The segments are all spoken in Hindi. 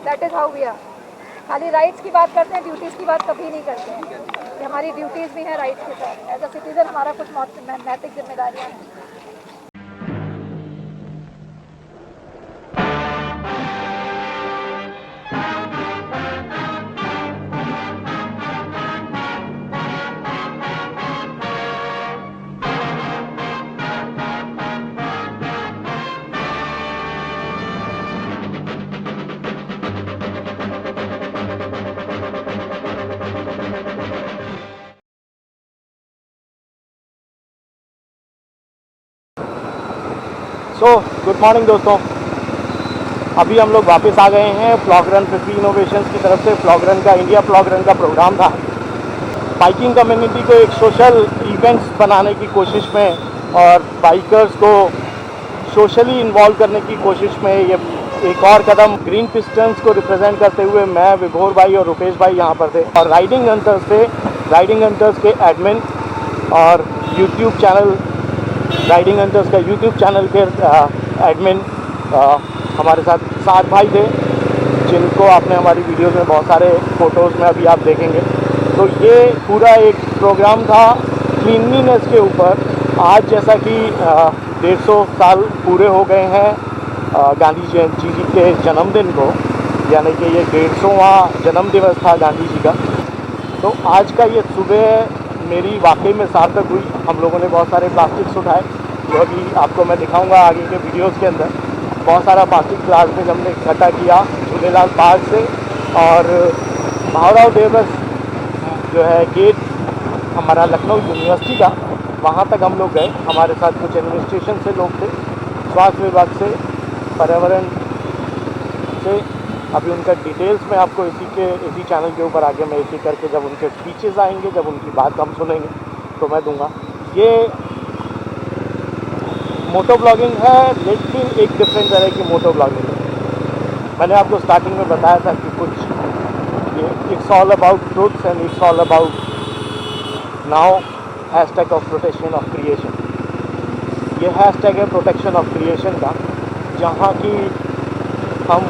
That is how we are. खाली राइट्स की बात करते हैं, ड्यूटीज़ की बात कभी नहीं करते हैं कि हमारी ड्यूटीज़ भी हैं राइट्स के साथ। एज अ सिटीज़न हमारा कुछ नैतिक जिम्मेदारियाँ हैं। गुड मॉर्निंग दोस्तों। अभी हम लोग वापस आ गए हैं फ्लॉग रन 50 इनोवेशंस की तरफ से। फ्लॉग रन का इंडिया फ्लॉग रन का प्रोग्राम था। बाइकिंग कम्युनिटी को एक सोशल इवेंट्स बनाने की कोशिश में और बाइकर्स को सोशली इन्वॉल्व करने की कोशिश में ये एक और कदम। ग्रीन पिस्टन्स को रिप्रेजेंट करते हुए मैं, विभोर भाई और रुपेश भाई यहाँ पर थे। और राइडिंग हंटर्स थे, राइडिंग हंटर्स के एडमिन और यूट्यूब चैनल, राइडिंग हंटर्स का यूट्यूब चैनल के एडमिन हमारे साथ 7 भाई थे, जिनको आपने हमारी वीडियोस में बहुत सारे फ़ोटोज़ में अभी आप देखेंगे। तो ये पूरा एक प्रोग्राम था क्लीनलीनेस के ऊपर। आज जैसा कि 150 साल पूरे हो गए हैं गांधी जी के जन्मदिन को, यानी कि ये 150वां जन्म दिवस था गांधी जी का। तो आज का ये सुबह मेरी वाकई में सार्थक हुई। हम लोगों ने बहुत सारे प्लास्टिक्स उठाए, जो अभी आपको मैं दिखाऊंगा आगे के वीडियोस के अंदर। बहुत सारा प्लास्टिक प्लास्टिक हमने इकट्ठा किया झूलेलाल पार्क से, और भावराव डेवस जो है गेट हमारा लखनऊ यूनिवर्सिटी का, वहाँ तक हम लोग गए। हमारे साथ कुछ एडमिनिस्ट्रेशन से लोग थे, स्वास्थ्य विभाग से, पर्यावरण से। अभी उनका डिटेल्स में आपको इसी चैनल के ऊपर आगे मैं इसी करके जब उनके स्पीचेस आएंगे, जब उनकी बात हम सुनेंगे तो मैं दूंगा। ये मोटो ब्लॉगिंग है, लेकिन एक डिफरेंट तरह की मोटो ब्लॉगिंग है। मैंने आपको स्टार्टिंग में बताया था कि कुछ ये it's all about truths and it's all about now hashtag of protection of creation. ये हैशटैग है प्रोटेक्शन ऑफ क्रिएशन का, जहाँ की हम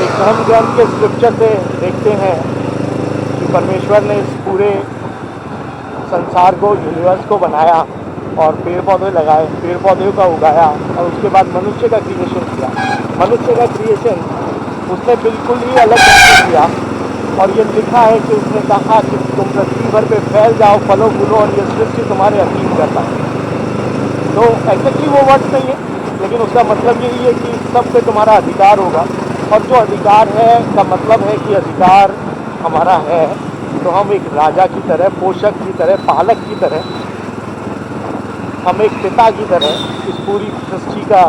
एक धर्म ग्रंथ के स्क्रिप्चर से देखते हैं कि परमेश्वर ने इस पूरे संसार को, यूनिवर्स को बनाया और पेड़ पौधे लगाए, पेड़ पौधे का उगाया, और उसके बाद मनुष्य का क्रिएशन किया। मनुष्य का क्रिएशन उसने बिल्कुल ही अलग ढंग से किया, और ये लिखा है कि उसने कहा कि तुम पृथ्वी भर पे फैल जाओ, फलो फूलो, और ये सृष्टि तुम्हारे अधीन करता है। तो एग्जैक्टली वो वर्ड नहीं है, लेकिन उसका मतलब यही है कि सब पे तुम्हारा अधिकार होगा। और जो अधिकार है का मतलब है कि अधिकार हमारा है, तो हम एक राजा की तरह, पोषक की तरह, पालक की तरह, हम एक पिता की तरह इस पूरी सृष्टि का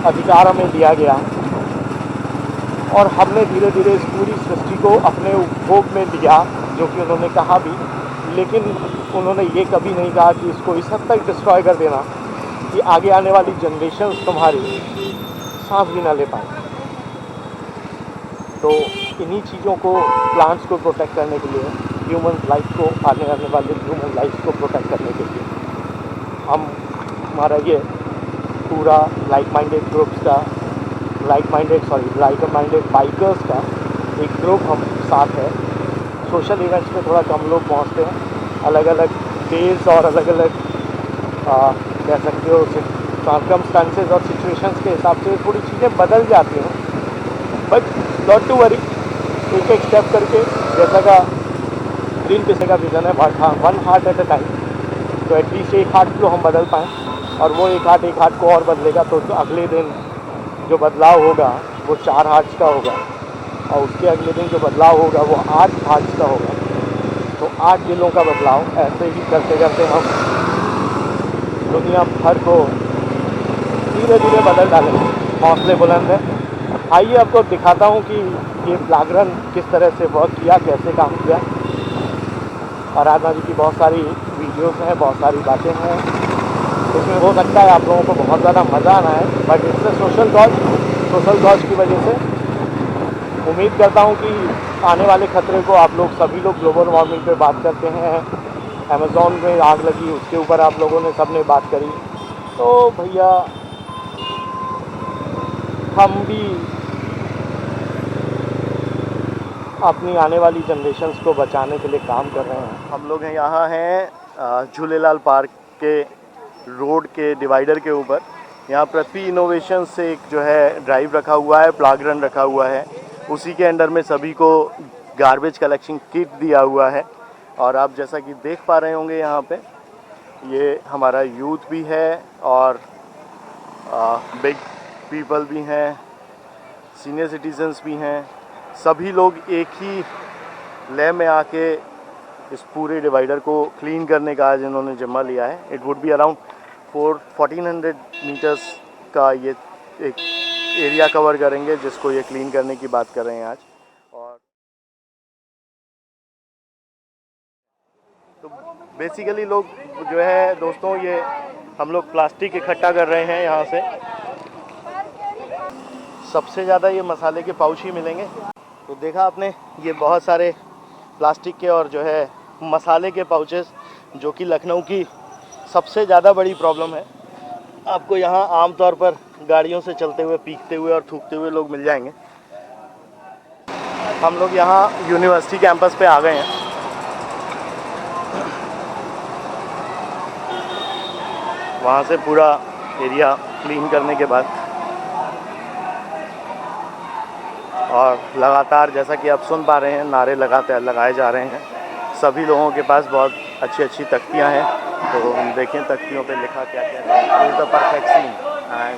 अधिकार हमें दिया गया। और हमने धीरे धीरे इस पूरी सृष्टि को अपने उपभोग में लिया, जो कि उन्होंने कहा भी, लेकिन उन्होंने ये कभी नहीं कहा कि इसको इस हद तक डिस्ट्रॉय कर देना कि आगे आने वाली जनरेशन्स तुम्हारी सांस भी ना ले पाए। तो इन्हीं चीज़ों को, प्लांट्स को प्रोटेक्ट करने के लिए, ह्यूमन लाइफ को, आने वाले ह्यूमन लाइफ को प्रोटेक्ट करने के लिए हमारा ये पूरा लाइक माइंडेड ग्रुप्स का, लाइक माइंडेड बाइकर्स का एक ग्रुप हम साथ है। सोशल इवेंट्स में थोड़ा कम लोग पहुंचते हैं, अलग अलग डेज और अलग अलग कह सकते हो सर्कमस्टांसेस और सिचुएशंस के हिसाब से थोड़ी चीज़ें बदल जाती हैं, बट नॉट टू वरी। एक एक स्टेप करके, जैसा का ग्रीन पिस्टन का विज़न है, one heart at a time, तो एटलीस्ट एक हार्ट को हम बदल पाएँ, और वो एक हार्ट को और बदलेगा तो अगले दिन जो बदलाव होगा वो 4 हार्ट्स का होगा, और उसके अगले दिन जो बदलाव होगा वो 8 हार्ट्स का होगा। तो 8 दिलों का बदलाव, ऐसे ही करते करते हम दुनिया भर को धीरे धीरे बदल डालेंगे। हौसले बुलंद है। आइए आपको दिखाता हूँ कि ये फ्लैग रन किस तरह से वर्क किया, कैसे काम किया। आराधना जी की बहुत सारी वीडियोस हैं, बहुत सारी बातें हैं, इसमें हो सकता है आप लोगों को बहुत ज़्यादा मज़ा आना है, बट इससे सोशल कॉज की वजह से उम्मीद करता हूँ कि आने वाले खतरे को आप लोग, सभी लोग ग्लोबल वार्मिंग पे बात करते हैं, अमेज़ॉन में आग लगी उसके ऊपर आप लोगों ने सबने बात करी, तो भैया हम भी अपनी आने वाली जनरेशन्स को बचाने के लिए काम कर रहे हैं। हम लोग हैं यहाँ हैं झूलेलाल पार्क के रोड के डिवाइडर के ऊपर। यहाँ पृथ्वी इनोवेशन से एक जो है ड्राइव रखा हुआ है, प्लाग रन रखा हुआ है। उसी के अंडर में सभी को गार्बेज कलेक्शन किट दिया हुआ है। और आप जैसा कि देख पा रहे होंगे यहाँ पे ये हमारा यूथ भी है और बिग पीपल भी हैं, सीनियर सिटीजन्स भी हैं। सभी लोग एक ही लय में आके इस पूरे डिवाइडर को क्लीन करने का आज इन्होंने जिम्मा लिया है। It would be around 1400 metres का ये एक एरिया कवर करेंगे जिसको ये क्लीन करने की बात कर रहे हैं आज। और तो बेसिकली लोग जो है दोस्तों, ये हम लोग प्लास्टिक इकट्ठा कर रहे हैं यहाँ से। सबसे ज़्यादा ये मसाले के पाउच ही मिलेंगे। तो देखा आपने, ये बहुत सारे प्लास्टिक के और जो है मसाले के पाउचेस, जो कि लखनऊ की सबसे ज़्यादा बड़ी प्रॉब्लम है। आपको यहाँ आमतौर पर गाड़ियों से चलते हुए पीकते हुए और थूकते हुए लोग मिल जाएंगे। हम लोग यहाँ यूनिवर्सिटी कैंपस पे आ गए हैं। वहाँ से पूरा एरिया क्लीन करने के बाद और लगातार जैसा कि आप सुन पा रहे हैं नारे लगाए जा रहे हैं। सभी लोगों के पास बहुत अच्छी अच्छी तख्तियाँ हैं। तो हम देखें तख्तियों पे लिखा क्या क्या है। Is the perfect scene and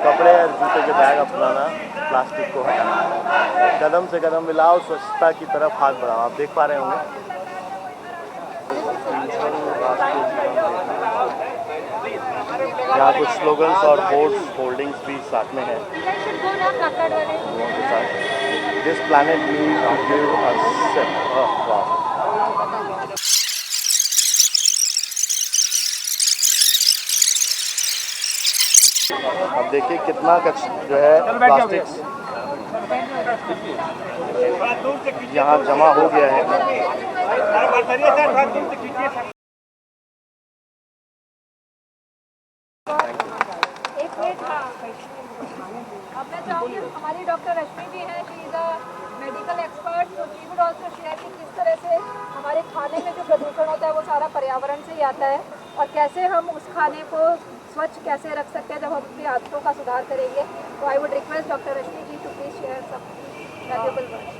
कपड़े और जूते के बैग अपनाना, प्लास्टिक को हटाना, कदम से कदम मिलाओ, स्वच्छता की तरफ हाथ बढ़ाओ। आप देख पा रहे होंगे यहाँ कुछ स्लोगन्स और बोर्ड्स होल्डिंग्स भी साथ में हैं लोगों के साथ। This planet needs to give us वाह। अब देखिए कितना जो है प्लास्टिक्स यहाँ जमा हो गया है। अब मैं चाहूँगी हमारी डॉक्टर रश्मि जी हैं, she is a medical expert, तो शी वुड ऑल्सो शेयर कि किस तरह से हमारे खाने में जो प्रदूषण होता है वो सारा पर्यावरण से ही आता है और कैसे हम उस खाने को स्वच्छ कैसे रख सकते हैं जब हम अपनी आदतों का सुधार करेंगे। तो I would request doctor Rashmi ji to please share some valuable words.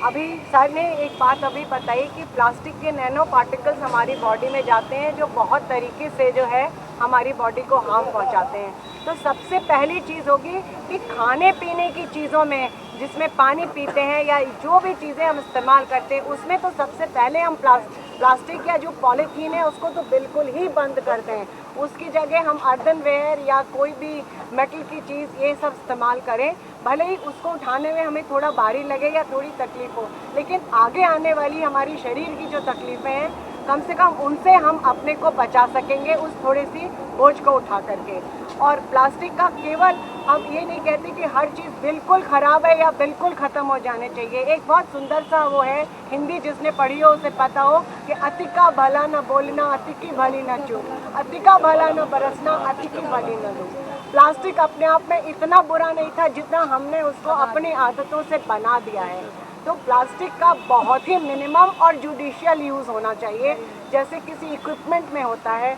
अभी सर ने एक बात अभी बताई कि प्लास्टिक के नैनो पार्टिकल्स हमारी बॉडी में जाते हैं जो बहुत तरीके से जो है हमारी बॉडी को हार्म पहुंचाते हैं। तो सबसे पहली चीज़ होगी कि खाने पीने की चीज़ों में जिसमें पानी पीते हैं या जो भी चीज़ें हम इस्तेमाल करते हैं उसमें तो सबसे पहले हम प्लास्टिक या जो पॉलीथीन है उसको तो बिल्कुल ही बंद कर दें। उसकी जगह हम अर्दनवेयर या कोई भी मेटल की चीज़ ये सब इस्तेमाल करें। भले ही उसको उठाने में हमें थोड़ा भारी लगे या थोड़ी तकलीफ हो, लेकिन आगे आने वाली हमारी शरीर की जो तकलीफ़ें हैं कम से कम उनसे हम अपने को बचा सकेंगे उस थोड़ी सी बोझ को उठा करके। और प्लास्टिक का केवल हम ये नहीं कहते कि हर चीज़ बिल्कुल ख़राब है या बिल्कुल ख़त्म हो जाने चाहिए। एक बहुत सुंदर सा वो है, हिंदी जिसने पढ़ी हो उसे पता हो कि अति का भला न बोलना, अति की भली न चूक, अति का भला न बरसना, अति की भली न लूक। प्लास्टिक अपने आप में इतना बुरा नहीं था जितना हमने उसको अपनी आदतों से बना दिया है। तो प्लास्टिक का बहुत ही मिनिमम और जुडिशियल यूज़ होना चाहिए। जैसे किसी इक्विपमेंट में होता है,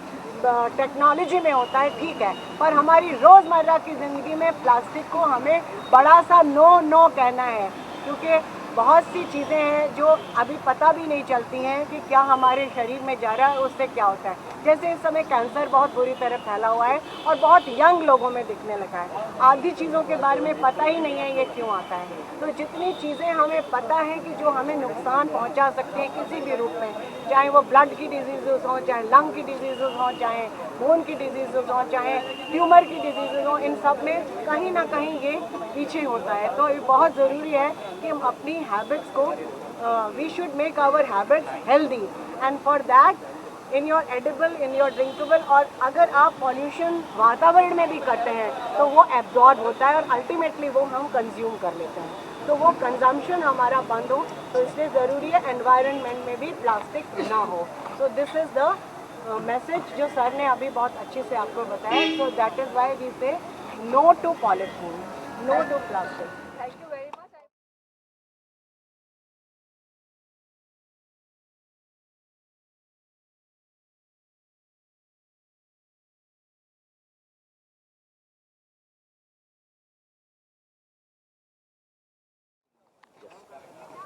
टेक्नोलॉजी में होता है, ठीक है, पर हमारी रोज़मर्रा की ज़िंदगी में प्लास्टिक को हमें बड़ा सा नो कहना है। क्योंकि बहुत सी चीज़ें हैं जो अभी पता भी नहीं चलती हैं कि क्या हमारे शरीर में जा रहा है, उससे क्या होता है। जैसे इस समय कैंसर बहुत बुरी तरह फैला हुआ है और बहुत यंग लोगों में दिखने लगा है। आधी चीज़ों के बारे में पता ही नहीं है ये क्यों आता है। तो जितनी चीज़ें हमें पता है कि जो हमें नुकसान पहुंचा सकती हैं किसी भी रूप में, चाहे वो ब्लड की डिजीज़ हो, चाहे लंग की डिजीज़ हो, चाहे बोन की डिजीज़ हो, चाहे ट्यूमर की डिजीज़ हो, इन सब में कहीं ना कहीं ये पीछे होता है। तो ये बहुत ज़रूरी है कि हम अपनी हैबिट्स को we should make our habits healthy and for that in your edible, in your drinkable. और अगर आप पॉल्यूशन वातावरण में भी करते हैं तो वो एब्जॉर्ब होता है और अल्टीमेटली वो हम कंज्यूम कर लेते हैं। तो वो कंजम्पशन हमारा बंद हो, तो इसलिए ज़रूरी है एनवायरनमेंट में भी प्लास्टिक ना हो। So this is the message जो सर ने अभी बहुत अच्छे से आपको बताया। So that is why we say no to polythene, no to plastic.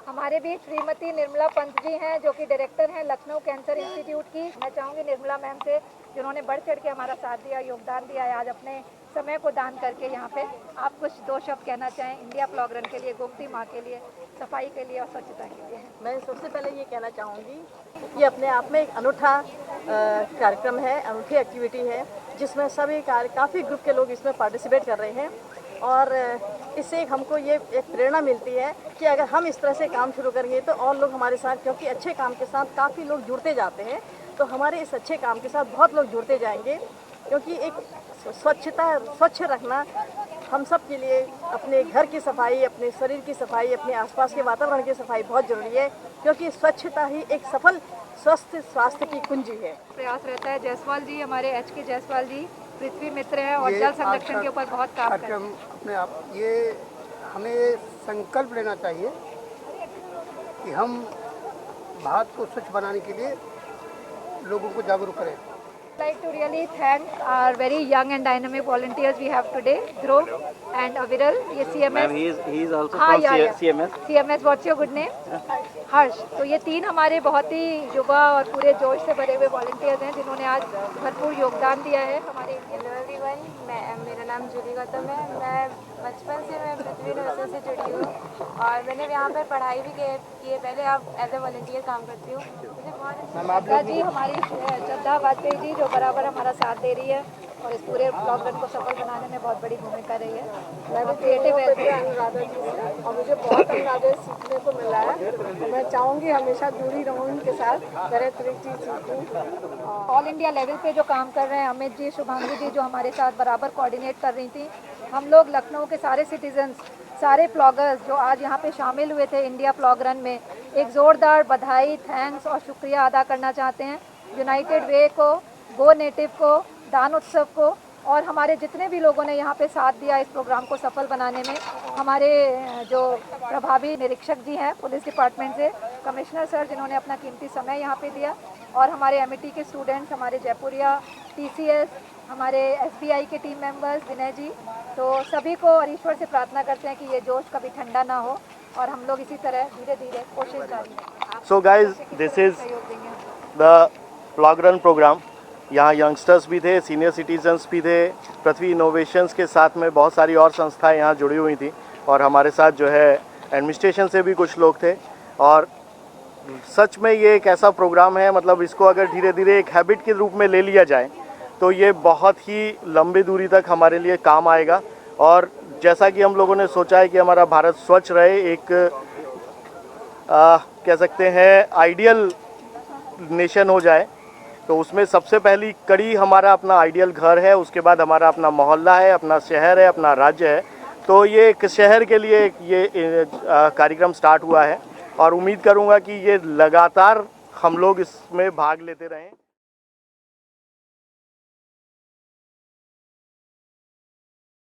हमारे बीच श्रीमती निर्मला पंत जी हैं, जो कि डायरेक्टर हैं लखनऊ कैंसर इंस्टीट्यूट की। मैं चाहूँगी निर्मला मैम से, जिन्होंने बढ़ चढ़ के हमारा साथ दिया, योगदान दिया है, आज अपने समय को दान करके यहाँ पे आप कुछ 2 शब्द कहना चाहें इंडिया प्लॉग रन के लिए, गोमती माँ के लिए, सफाई के लिए और स्वच्छता के लिए। मैं सबसे पहले ये कहना चाहूँगी, ये अपने आप में एक अनूठा कार्यक्रम है, अनूठी एक्टिविटी है, जिसमें सभी काफ़ी ग्रुप के लोग इसमें पार्टिसिपेट कर रहे हैं। और इससे हमको ये एक प्रेरणा मिलती है कि अगर हम इस तरह से काम शुरू करेंगे तो और लोग हमारे साथ, क्योंकि अच्छे काम के साथ काफ़ी लोग जुड़ते जाते हैं, तो हमारे इस अच्छे काम के साथ बहुत लोग जुड़ते जाएंगे। क्योंकि एक स्वच्छ रखना हम सब के लिए, अपने घर की सफाई, अपने शरीर की सफाई, अपने आसपास के वातावरण की सफाई बहुत ज़रूरी है, क्योंकि स्वच्छता ही एक सफल स्वस्थ स्वास्थ्य की कुंजी है। प्रयास रहता है। जायसवाल जी, हमारे HK जायसवाल जी पृथ्वी मित्र हैं और जल संरक्षण के ऊपर बहुत काम करते हैं। अपने आप ये हमें संकल्प लेना चाहिए कि हम भारत को स्वच्छ बनाने के लिए लोगों को जागरूक करें। I'd like to really thank our very young and dynamic volunteers we have today, Dhruv and Aviral. ये CMS. he is also हाँ, from CMS. CMS, what's your good name? हर्ष। तो ये 3 हमारे बहुत ही युवा और पूरे जोश से भरे हुए वॉलंटियर्स हैं, जिन्होंने आज भरपूर योगदान दिया है हमारे हेलो एवरीवन, मेरा नाम जूली गौतम है। मैं बचपन से मैं पृथ्वी यूनिवर्सिटी से जुड़ी हूँ और मैंने यहाँ पर पढ़ाई भी की है। पहले आप एज ए वॉलंटियर काम करती हूँ। मुझे बहुत श्रद्धा जी, हमारी श्रद्धा वाजपेयी जी, जो बराबर हमारा साथ दे रही है और इस पूरे प्लॉग रन को सफल बनाने में बहुत बड़ी भूमिका रही है। क्रिएटिव अनुराधा जी से, और मुझे बहुत अनुराधा सीखने को मिला है। मैं चाहूँगी हमेशा जुड़ी रहूँ उनके साथ, तरह तरह की चीज़ सीखूँ। ऑल इंडिया लेवल पे जो काम कर रहे हैं अमित जी, शुभांगी जी, जो हमारे साथ बराबर कोऑर्डिनेट कर रही थी। हम लोग लखनऊ के सारे सिटीजन्स, सारे प्लॉगर्स जो आज यहाँ पे शामिल हुए थे इंडिया प्लॉग रन में, एक ज़ोरदार बधाई, थैंक्स और शुक्रिया अदा करना चाहते हैं यूनाइटेड वे को, गो नेटिव को, दान उत्सव को और हमारे जितने भी लोगों ने यहाँ पे साथ दिया इस प्रोग्राम को सफल बनाने में। हमारे जो प्रभावी निरीक्षक जी हैं पुलिस डिपार्टमेंट से, कमिश्नर सर, जिन्होंने अपना कीमती समय यहाँ पे दिया, और हमारे MIT के स्टूडेंट्स, हमारे जयपुरिया, TCS, हमारे SBI के टीम मेंबर्स, विनय जी। तो सभी को और ईश्वर से प्रार्थना करते हैं कि ये जोश कभी ठंडा ना हो और हम लोग इसी तरह धीरे धीरे कोशिश जारी रखें। So guys, this is the plog run programme. यहाँ यंगस्टर्स भी थे, सीनियर सिटीजन्स भी थे, पृथ्वी इनोवेशंस के साथ में बहुत सारी और संस्थाएं यहाँ जुड़ी हुई थी, और हमारे साथ जो है एडमिनिस्ट्रेशन से भी कुछ लोग थे। और सच में ये एक ऐसा प्रोग्राम है, मतलब इसको अगर धीरे धीरे एक हैबिट के रूप में ले लिया जाए तो ये बहुत ही लंबी दूरी तक हमारे लिए काम आएगा। और जैसा कि हम लोगों ने सोचा है कि हमारा भारत स्वच्छ रहे, एक कह सकते हैं आइडियल नेशन हो जाए, तो उसमें सबसे पहली कड़ी हमारा अपना आइडियल घर है, उसके बाद हमारा अपना मोहल्ला है, अपना शहर है, अपना राज्य है। तो ये एक शहर के लिए ये कार्यक्रम स्टार्ट हुआ है और उम्मीद करूँगा कि ये लगातार हम लोग इसमें भाग लेते रहें।